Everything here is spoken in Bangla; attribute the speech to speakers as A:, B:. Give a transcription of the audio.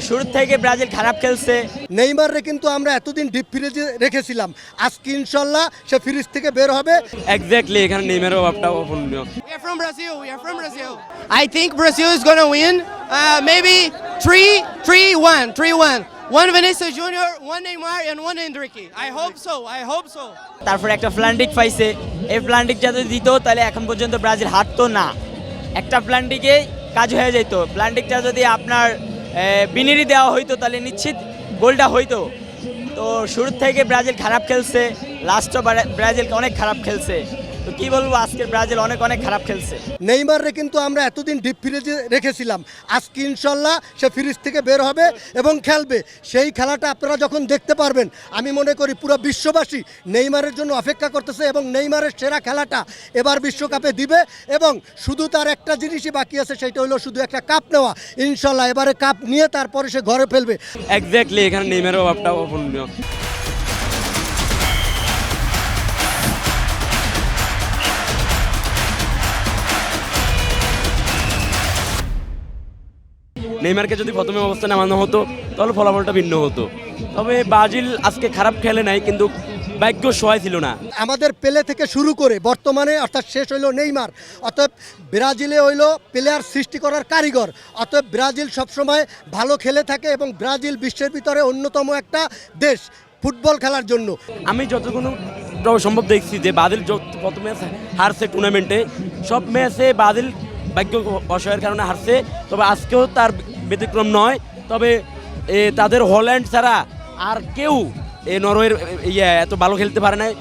A: শুরু থেকে ব্রাজিল খারাপ খেলছে।
B: নেইমাররে কিন্তু আমরা এতদিন ডিপ ফ্রিজে রেখেছিলাম, আজকে ইনশাল্লাহ সে ফ্রিজ থেকে বের হবে।
C: এক্স্যাক্টলি, এখানে নেইমারের অভাবটা অপূরণীয়।
D: We are from Brazil. We are from Brazil. I think Brazil is gonna win. Maybe 3-1. 3-1. One Vinicius Junior, one Neymar, and one Endrique. I hope so. I hope so.
A: তারপর একটা প্ল্যান্ডিক পাইছে, এই প্ল্যান্ডিক যদি দিত তাহলে এখন পর্যন্ত ব্রাজিল হারতো না। একটা প্ল্যান্ডিকে কাজ হয়ে যেত। প্ল্যান্ডিকটা যদি আপনার বিনিরি দেওয়া হইতো তাহলে নিশ্চিত গোলটা হইতো। তো শুরু থেকে ব্রাজিল খারাপ খেলছে, লাস্টও ব্রাজিল অনেক খারাপ খেলছে। তো কি বলবো, আজকের ব্রাজিল অনেক খারাপ খেলছে।
B: নেইমাররে কিন্তু আমরা এতদিন ডিপ ফ্রিজে রেখেছিলাম, আজকে ইনশাল্লাহ সে ফ্রিজ থেকে বের হবে এবং খেলবে। সেই খেলাটা আপনারা যখন দেখতে পারবেন, আমি মনে করি পুরো বিশ্ববাসী নেইমারের জন্য অপেক্ষা করতেছে এবং নেইমারের সেরা খেলাটা এবার বিশ্বকাপে দিবে। এবং শুধু তার একটা জিনিসই বাকি আছে, সেটা হলো শুধু একটা কাপ নেওয়া। ইনশাল্লাহ এবারে কাপ নিয়ে তারপরে সে ঘরে ফেলবে।
C: এক্স্যাক্টলি, এখানে নেইমারের অভাবটা অপূরণীয়। নেইমারকে যদি প্রথমে অবস্থায় নামানো হতো তাহলে ফলাফলটা ভিন্ন হতো। তবে ব্রাজিল আজকে খারাপ খেলে নাই, কিন্তু ভাগ্য সহায় ছিল না।
B: আমাদের পেলে থেকে শুরু করে বর্তমানে অর্থাৎ শেষ হইলো নেইমার। অতএব ব্রাজিলে হইলো প্লেয়ার সৃষ্টি করার কারিগর। অতএব ব্রাজিল সবসময় ভালো খেলে থাকে এবং ব্রাজিল বিশ্বের ভিতরে অন্যতম একটা দেশ ফুটবল খেলার জন্য।
C: আমি যতক্ষণ সম্ভব দেখছি যে ব্রাজিল প্রথমে হারছে টুর্নামেন্টে, সব ম্যাচে ব্রাজিল ভাগ্য অসহায়ের কারণে হারছে। তবে আজকেও তার ব্যতিক্রম নয়। তবে তাদের হল্যান্ড ছাড়া আর কেউ নরওয়ের এত ভালো খেলতে পারে নাই।